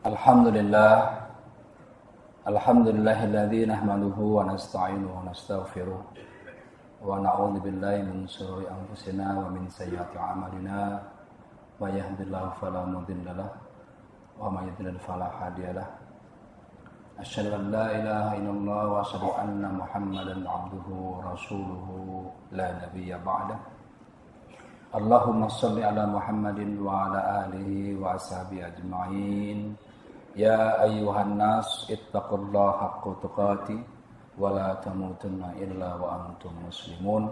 Alhamdulillah, alhamdulillahilladzi nahmaduhu wa nasta'inuhu wa nastaghfiruh wa na'udzu billahi min shururi anfusina wa min sayyiati a'malina may yahdihillahu fala mudilla lahu wa may yudlil fala hadiya lahu. Asyhadu an la ilaha illallah wa asyhadu anna Muhammadan 'abduhu wa rasuluhu la nabiyya ba'dah. Allahumma shalli ala Muhammadin wa ala alihi wa ashabihi ajma'in. Ya ayyuhan nas ittaqullaha haqqa tuqatih wa la tamutunna illa wa antum muslimun.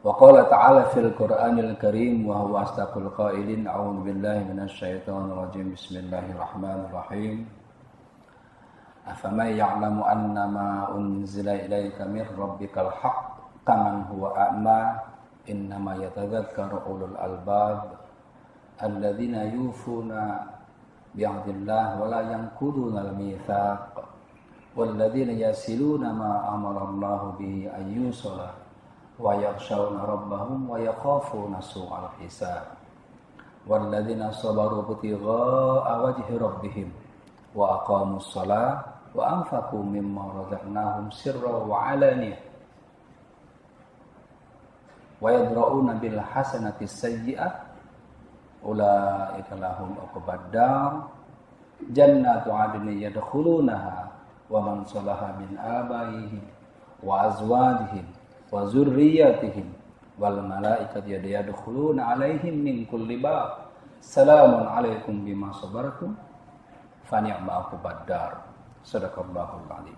Wa qala ta'ala fil Qur'anil Karim wa huwa asdaqul qailin. A'udzu billahi minasy syaithanir rajim. Bismillahirrahmanirrahim. Afaman ya'lamu annama unzila ilaika mir rabbikal haqq kaman huwa a'ma innama yatadhakkaru ulul albab alladzina yufuna bi'ahdillah wa la yanquduna al-mitsaq walladzina yasiluna ma amara Allah bihi an yusala wa yakhshawna rabbahum wa yakhafuna su'al hisab walladzina sabaru ibtigha'a wajhi rabbihim wa aqamus shalah wa anfaqu mimma razaqnahum sirran wa 'alaniyah wa yadra'una bil hasanati sayyi'ah ulaika lahum uqbad dar jannatu 'adnin yadkhulunaha wa man salaha min abaihim wa azwajihim wa zurriyyatihim wal malaikatu yadkhuluna 'alaihim min kulli bab salamun 'alaikum bima sabartum fa ni'ma uqbad dar. Shadaqallahul 'azim.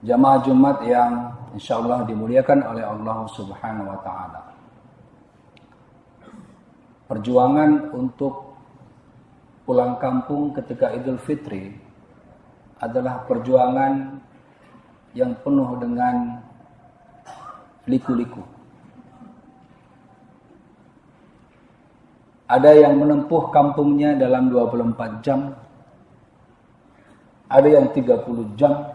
Jamaah Jumat yang insyaallah dimuliakan oleh Allah Subhanahu wa taala. Perjuangan untuk pulang kampung ketika Idul Fitri adalah perjuangan yang penuh dengan liku-liku. Ada yang menempuh kampungnya dalam 24 jam, ada yang 30 jam,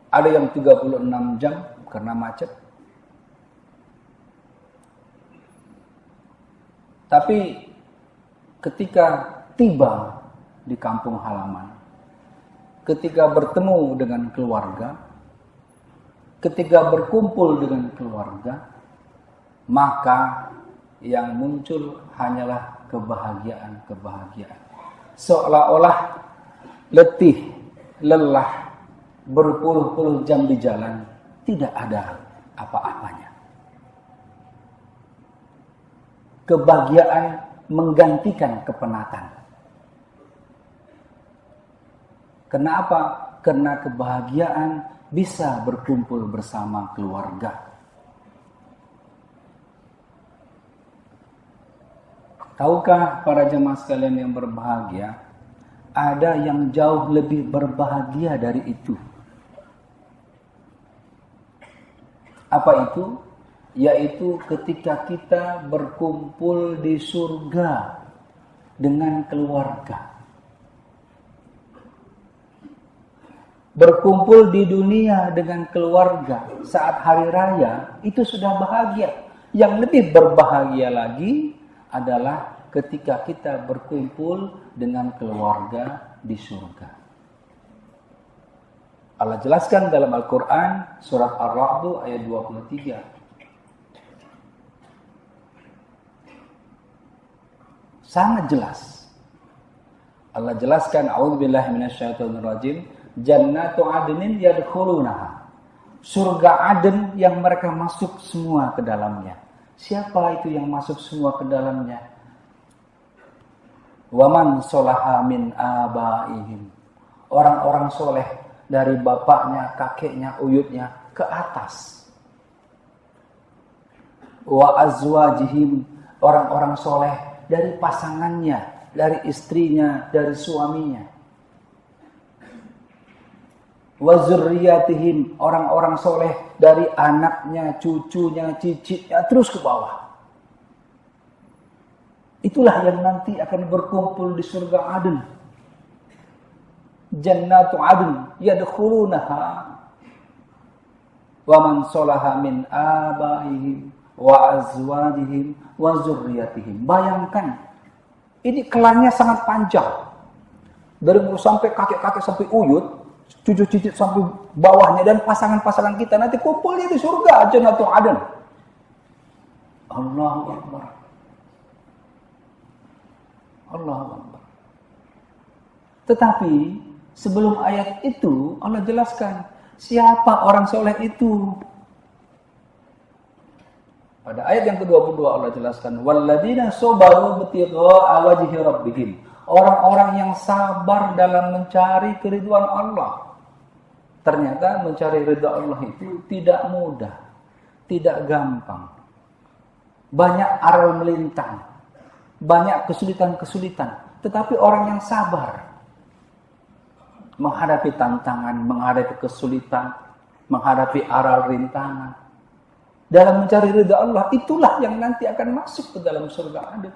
ada yang 36 jam karena macet. Tapi ketika tiba di kampung halaman, ketika bertemu dengan keluarga, ketika berkumpul dengan keluarga, maka yang muncul hanyalah kebahagiaan-kebahagiaan. Seolah-olah letih, lelah, berpuluh-puluh jam di jalan, tidak ada apa-apanya. Kebahagiaan menggantikan kepenatan. Kenapa? Karena kebahagiaan bisa berkumpul bersama keluarga. Tahukah para jemaah sekalian yang berbahagia, ada yang jauh lebih berbahagia dari itu. Apa itu? Yaitu ketika kita berkumpul di surga dengan keluarga. Berkumpul di dunia dengan keluarga saat hari raya itu sudah bahagia. Yang lebih berbahagia lagi adalah ketika kita berkumpul dengan keluarga di surga. Allah jelaskan dalam Al-Quran surat Ar-Ra'd ayat 23. Sangat jelas. Allah jelaskan, a'udzubillahi minasyaitonir rajim, jannatu 'adnin yadkhulunaha. Surga Aden yang mereka masuk semua ke dalamnya. Siapa itu yang masuk semua ke dalamnya? Wa man sholaha min abaihim. Orang-orang soleh dari bapaknya, kakeknya, uyutnya ke atas. Wa azwajihim. Orang-orang soleh dari pasangannya, dari istrinya, dari suaminya. Wa zurriyatihim, orang-orang soleh dari anaknya, cucunya, cicitnya, terus ke bawah. Itulah yang nanti akan berkumpul di surga Aden. Jannatu Aden yadkhulunaha wa man salaha min abaihim wa azwajihim wa dzurriyyatihim. Bayangkan, ini kelannya sangat panjang. Dari mulai sampai kakek-kakek sampai uyut, cucu-cucu sampai bawahnya, dan pasangan-pasangan kita nanti kumpulnya di surga, Jannatul Adn. Allahu Akbar. Allahu Akbar. Tetapi sebelum ayat itu Allah jelaskan siapa orang soleh itu. Pada ayat yang ke-22 Allah jelaskan walladzina sabaru ibtigha'a wajhi rabbihim. Orang-orang yang sabar dalam mencari keridhaan Allah. Ternyata mencari ridha Allah itu tidak mudah, tidak gampang. Banyak aral melintang, banyak kesulitan-kesulitan. Tetapi orang yang sabar menghadapi tantangan, menghadapi kesulitan, menghadapi aral rintangan, dalam mencari ridha Allah, itulah yang nanti akan masuk ke dalam surga Adn.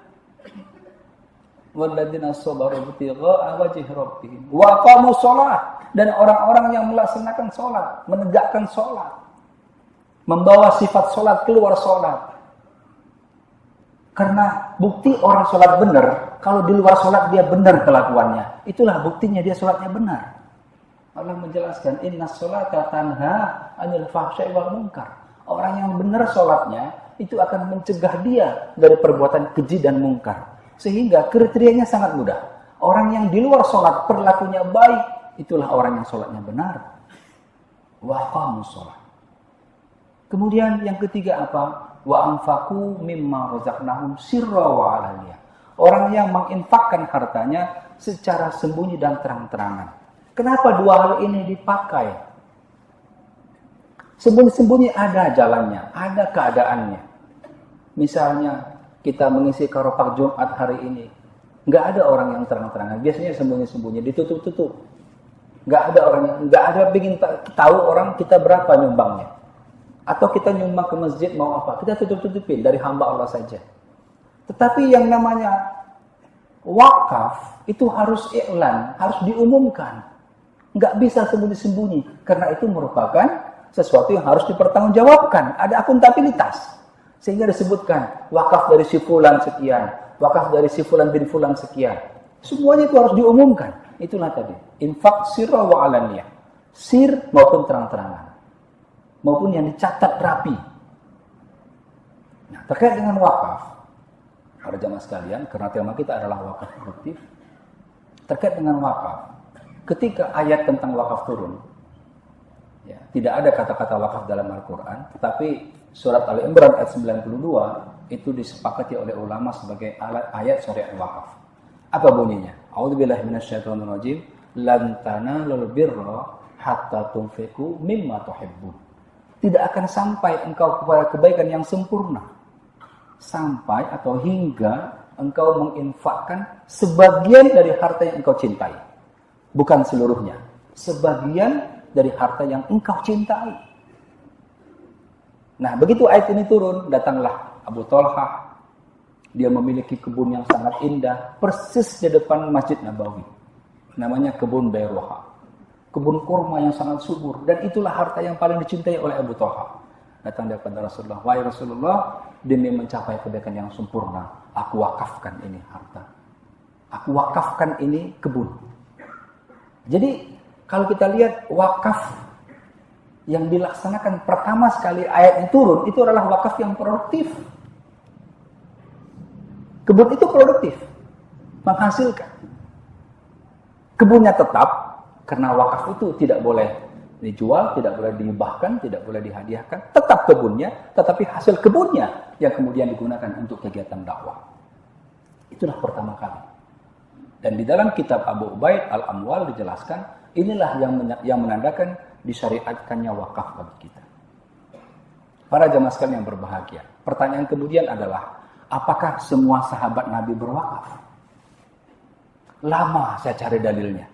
Walladzina sabaru ibtigha'a wajhi rabbihim wa aqamu shalah, dan orang-orang yang melaksanakan salat, menegakkan salat, membawa sifat salat keluar salat. Karena bukti orang salat benar, kalau di luar salat dia benar kelakuannya, itulah buktinya dia salatnya benar. Allah menjelaskan innas sholata tanha 'anil fahsya'i wal munkar. Orang yang benar salatnya itu akan mencegah dia dari perbuatan keji dan mungkar. Sehingga kriterianya sangat mudah. Orang yang di luar salat perilakunya baik, itulah orang yang salatnya benar. Wa aqamus shalah. Kemudian yang ketiga apa? Wa anfaqu mimma razaqnahum sirra wa 'alaniyah. Orang yang menginfakkan hartanya secara sembunyi dan terang-terangan. Kenapa dua hal ini dipakai? Sembunyi-sembunyi ada jalannya, ada keadaannya. Misalnya kita mengisi karopak Jumat hari ini, nggak ada orang yang terang-terangan. Biasanya sembunyi-sembunyi, ditutup-tutup. Nggak ada bikin tahu orang kita berapa nyumbangnya. Atau kita nyumbang ke masjid mau apa, kita tutup-tutupin dari hamba Allah saja. Tetapi yang namanya wakaf itu harus iklan, harus diumumkan. Nggak bisa sembunyi-sembunyi, karena itu merupakan sesuatu yang harus dipertanggungjawabkan. Ada akuntabilitas. Sehingga disebutkan wakaf dari si fulan sekian, wakaf dari si fulan bin fulan sekian. Semuanya itu harus diumumkan. Itulah tadi, infak sirra wa alaniyah. Sir maupun terang-terangan. Maupun yang dicatat rapi. Nah, terkait dengan wakaf, para jamaah sekalian, karena tema kita adalah wakaf produktif. Terkait dengan wakaf, ketika ayat tentang wakaf turun, ya, tidak ada kata-kata wakaf dalam Al-Quran, tetapi surat Al-Imran ayat 92 itu disepakati oleh ulama sebagai ayat syariat wakaf. Apa bunyinya? A'udzubillahi minasyaitonirrajim. Lan tanalul birra hatta tunfiqu mimma tuhibbun. Tidak akan sampai engkau kepada kebaikan yang sempurna sampai atau hingga engkau menginfakkan sebagian dari harta yang engkau cintai. Bukan seluruhnya, sebagian dari harta yang engkau cintai. Nah, begitu ayat ini turun, datanglah Abu Talhah. Dia memiliki kebun yang sangat indah, persis di depan Masjid Nabawi. Namanya kebun Bayruha. Kebun kurma yang sangat subur, dan itulah harta yang paling dicintai oleh Abu Talhah. Datang dia kepada Rasulullah, wahai Rasulullah, demi mencapai kebaikan yang sempurna, aku wakafkan ini harta. Aku wakafkan ini kebun. Jadi, kalau kita lihat wakaf yang dilaksanakan pertama sekali ayatnya turun, itu adalah wakaf yang produktif. Kebun itu produktif, menghasilkan. Kebunnya tetap, karena wakaf itu tidak boleh dijual, tidak boleh dihibahkan, tidak boleh dihadiahkan. Tetap kebunnya, tetapi hasil kebunnya yang kemudian digunakan untuk kegiatan dakwah. Itulah pertama kali. Dan di dalam kitab Abu Ubaid Al-Amwal dijelaskan, inilah yang menandakan disyariatkannya wakaf bagi kita. Para jamaah sekalian yang berbahagia. Pertanyaan kemudian adalah, apakah semua sahabat Nabi berwakaf? Lama saya cari dalilnya.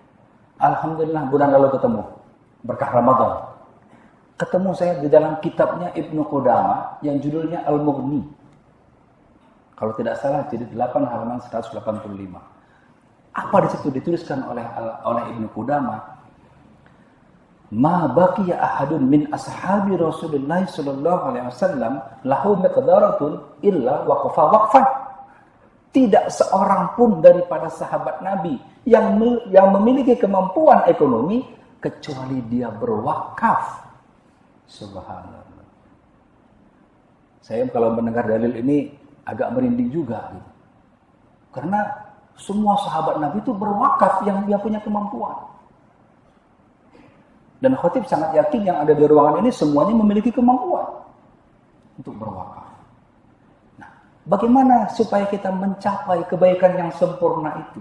Alhamdulillah bulan lalu ketemu. Berkah Ramadan. Ketemu saya di dalam kitabnya Ibnu Qudamah yang judulnya Al-Mughni. Kalau tidak salah jilid 8 halaman 185. Apa di situ dituliskan oleh Ibnu Qudamah? ma baqiya ahadun min ashabi Rasulullah sallallahu alaihi wasallam lahu miqdaratun illa waqafa waqfan. Tidak seorang pun daripada sahabat Nabi yang memiliki kemampuan ekonomi kecuali dia berwakaf. Subhanallah. Saya kalau mendengar dalil ini agak merinding juga gitu. Karena semua sahabat Nabi itu berwakaf yang dia punya kemampuan. Dan khotib sangat yakin yang ada di ruangan ini semuanya memiliki kemampuan untuk berwakaf. Nah, bagaimana supaya kita mencapai kebaikan yang sempurna itu?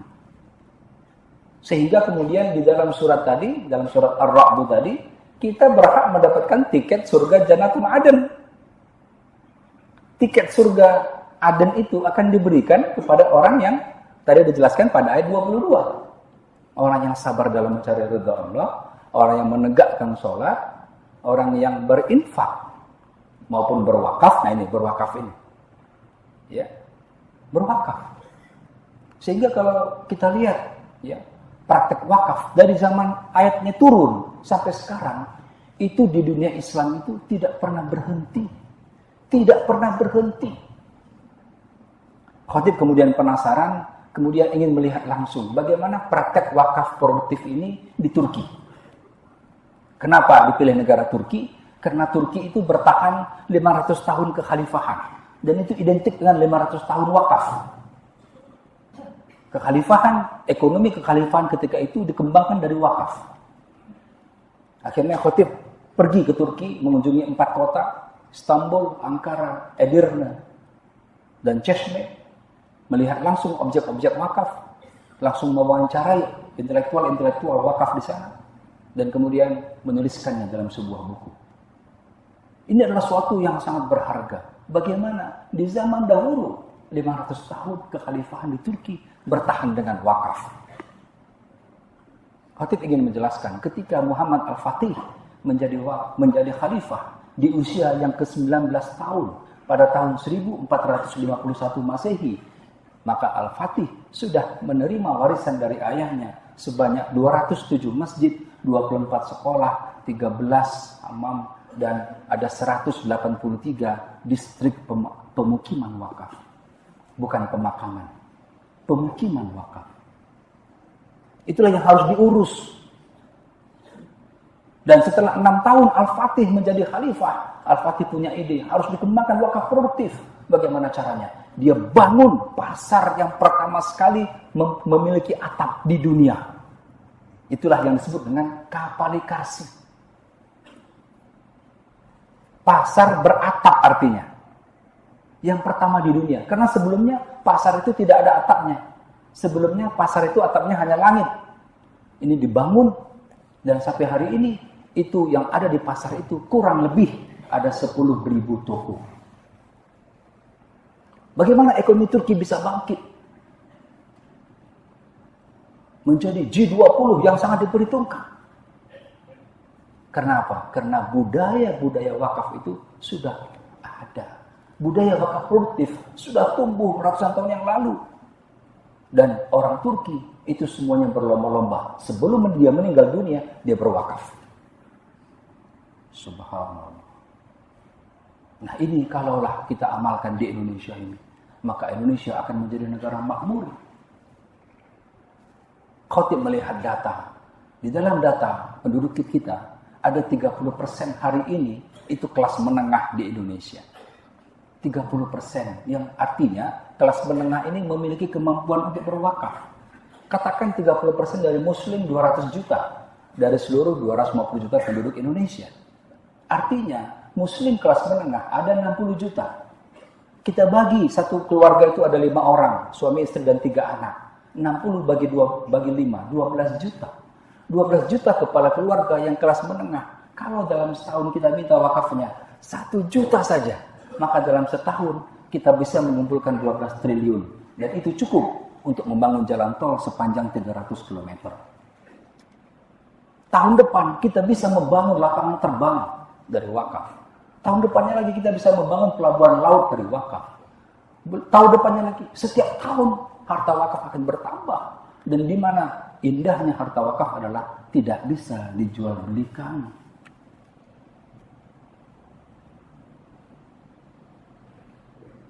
Sehingga kemudian di dalam surat tadi, dalam surat Ar-Ra'd tadi, kita berhak mendapatkan tiket surga Jannatul Aden. Tiket surga Aden itu akan diberikan kepada orang yang tadi dijelaskan pada ayat 22. Orang yang sabar dalam mencari ridha Allah, orang yang menegakkan sholat, orang yang berinfak maupun berwakaf. Nah ini berwakaf ini, ya, berwakaf. Sehingga kalau kita lihat, ya, praktek wakaf dari zaman ayatnya turun sampai sekarang itu di dunia Islam itu tidak pernah berhenti, tidak pernah berhenti. Khatib kemudian penasaran, kemudian ingin melihat langsung bagaimana praktek wakaf produktif ini di Turki. Kenapa dipilih negara Turki? Karena Turki itu bertahan 500 tahun kekhalifahan. Dan itu identik dengan 500 tahun wakaf. Kekhalifahan, ekonomi kekhalifahan ketika itu dikembangkan dari wakaf. Akhirnya Khatib pergi ke Turki, mengunjungi 4 kota, Istanbul, Ankara, Edirne, dan Çeşme, melihat langsung objek-objek wakaf, langsung mewawancarai intelektual-intelektual wakaf di sana, dan kemudian menuliskannya dalam sebuah buku. Ini adalah suatu yang sangat berharga. Bagaimana di zaman dahulu 500 tahun kekhalifahan di Turki bertahan dengan wakaf. Khatib ingin menjelaskan ketika Muhammad Al-Fatih menjadi khalifah di usia yang ke-19 tahun pada tahun 1451 Masehi, maka Al-Fatih sudah menerima warisan dari ayahnya sebanyak 207 masjid, 24 sekolah, 13 hammam, dan ada 183 distrik pemukiman wakaf. Bukan pemakaman, pemukiman wakaf. Itulah yang harus diurus. Dan setelah 6 tahun Al-Fatih menjadi khalifah, Al-Fatih punya ide, harus dikembangkan wakaf produktif. Bagaimana caranya? Dia bangun pasar yang pertama sekali memiliki atap di dunia. Itulah yang disebut dengan kapalikasi. Pasar beratap artinya. Yang pertama di dunia. Karena sebelumnya pasar itu tidak ada atapnya. Sebelumnya pasar itu atapnya hanya langit. Ini dibangun dan sampai hari ini itu yang ada di pasar itu kurang lebih ada 10.000 toko. Bagaimana ekonomi Turki bisa bangkit? Menjadi G20 yang sangat diperhitungkan. Karena apa? Karena budaya-budaya wakaf itu sudah ada. Budaya wakaf produktif sudah tumbuh ratusan tahun yang lalu. Dan orang Turki itu semuanya berlomba-lomba. Sebelum dia meninggal dunia, dia berwakaf. Subhanallah. Nah ini kalaulah kita amalkan di Indonesia ini, maka Indonesia akan menjadi negara makmur. Khatib melihat data. Di dalam data penduduk kita, ada 30% hari ini itu kelas menengah di Indonesia. 30%, yang artinya kelas menengah ini memiliki kemampuan untuk berwakaf. Katakan 30% dari Muslim 200 juta dari seluruh 250 juta penduduk Indonesia. Artinya Muslim kelas menengah ada 60 juta. Kita bagi satu keluarga itu ada 5 orang, suami istri dan 3 anak. 60 bagi 5, 12 juta. 12 juta kepala keluarga yang kelas menengah. Kalau dalam setahun kita minta wakafnya 1 juta saja, maka dalam setahun kita bisa mengumpulkan 12 triliun. Dan itu cukup untuk membangun jalan tol sepanjang 300 km. Tahun depan kita bisa membangun lapangan terbang dari wakaf. Tahun depannya lagi kita bisa membangun pelabuhan laut dari wakaf. Tahun depannya lagi, setiap tahun harta wakaf akan bertambah. Dan di mana indahnya harta wakaf adalah tidak bisa dijual belikan.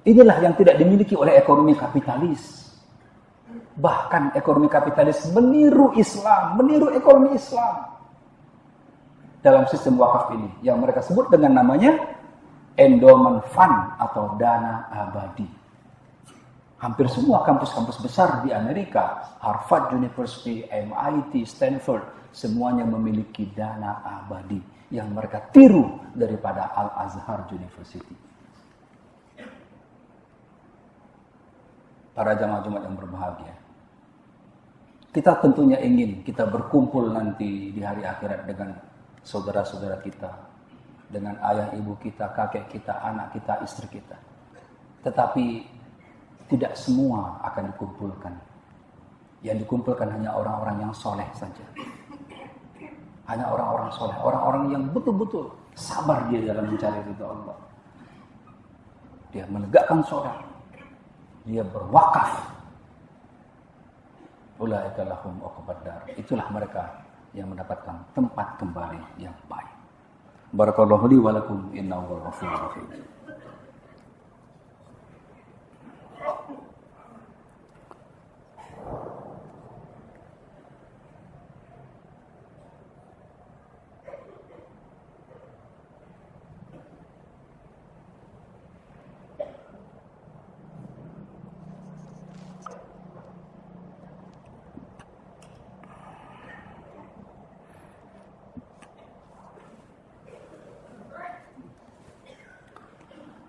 Inilah yang tidak dimiliki oleh ekonomi kapitalis. Bahkan ekonomi kapitalis meniru Islam, meniru ekonomi Islam. Dalam sistem wakaf ini, yang mereka sebut dengan namanya endowment fund atau dana abadi. Hampir semua kampus-kampus besar di Amerika, Harvard University, MIT, Stanford, semuanya memiliki dana abadi yang mereka tiru daripada Al-Azhar University. Para jamaah Jumat yang berbahagia, kita tentunya ingin kita berkumpul nanti di hari akhirat dengan saudara-saudara kita, dengan ayah ibu kita, kakek kita, anak kita, istri kita. Tetapi tidak semua akan dikumpulkan. Yang dikumpulkan hanya orang-orang yang soleh saja. Hanya orang-orang soleh, orang-orang yang betul-betul sabar dia dalam mencari ridha Allah. Dia menegakkan sholat, dia berwakaf. Ulaika lahum uqbad dar. Itulah mereka yang mendapatkan tempat kembali yang baik. Barakallahu li wa lakum innahu ghafurur rahim.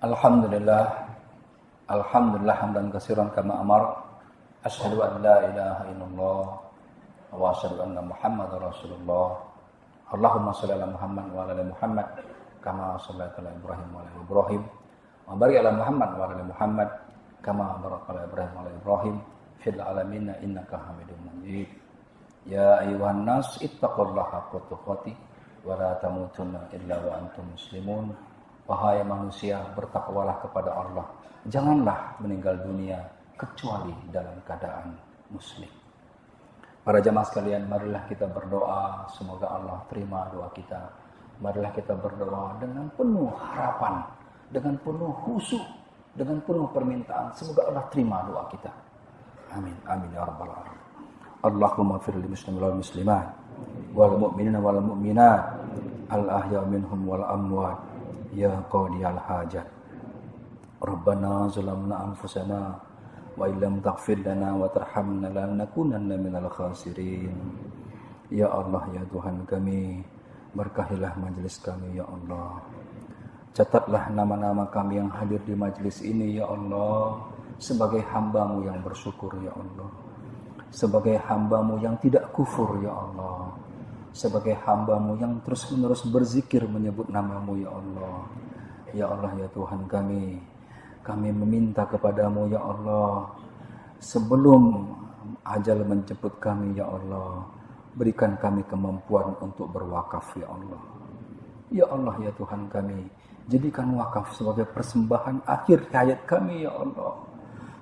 Alhamdulillah hamdan katsiran kama amar. Asyhadu an la ilaha illallah wa asyhadu anna Muhammadar Rasulullah. Allahumma shalli ala Muhammad wa ala ali Muhammad kama shallaita ala Ibrahim wa ala ali Ibrahim. Wa barik ala Muhammad wa ala ali Muhammad kama barakta ala Ibrahim wa ala Ibrahim fil alamin innaka Hamidum Majid. Ya ayyuhan nas ittaqullaha haqqa tuqatih wa la tamutunna illa wa antum muslimun. Wahai manusia, bertakwalah kepada Allah. Janganlah meninggal dunia kecuali dalam keadaan muslim. Para jamaah sekalian, marilah kita berdoa. Semoga Allah terima doa kita. Marilah kita berdoa dengan penuh harapan, dengan penuh khusyuk, dengan penuh permintaan. Semoga Allah terima doa kita. Amin. Amin ya rabbal alamin. Allahumma ighfir lil muslimin wal muslimat wal mu'minina wal mu'minat al ahya minhum wal amwat. Ya qadiyal hajat. Rabbana zalamna anfusana wa illam taghfir lana wa tarhamna lanakunanna minal khasirin. Ya Allah, ya Tuhan kami, berkahilah majelis kami ya Allah. Catatlah nama-nama kami yang hadir di majelis ini ya Allah, sebagai hamba-Mu yang bersyukur ya Allah, sebagai hamba-Mu yang tidak kufur ya Allah, sebagai hamba-Mu yang terus-menerus berzikir menyebut nama-Mu ya Allah. Ya Allah, ya Tuhan kami meminta kepadamu ya Allah, sebelum ajal menjemput kami ya Allah, berikan kami kemampuan untuk berwakaf ya Allah. Ya Allah, ya Tuhan kami, jadikan wakaf sebagai persembahan akhir hayat kami ya Allah,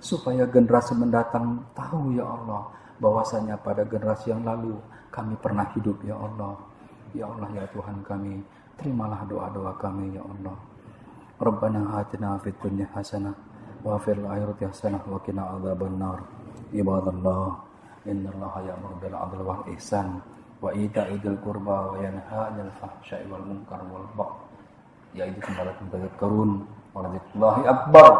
supaya generasi mendatang tahu ya Allah, bahwasanya pada generasi yang lalu kami pernah hidup ya Allah. Ya Allah, ya Tuhan kami, terimalah doa-doa kami ya Allah. Rabbana atina fid dunya hasanah wa fil akhirati hasanah wa qina adzabannar. Ibadallah, innallaha ya'muru bil 'adli wal ihsan wa ita'i dzil qurba wa yanha 'anil fahsya'i wal munkar wal baghi. Ya'idukum la'allakum tadhakkarun. Wa dzikrullahi akbar.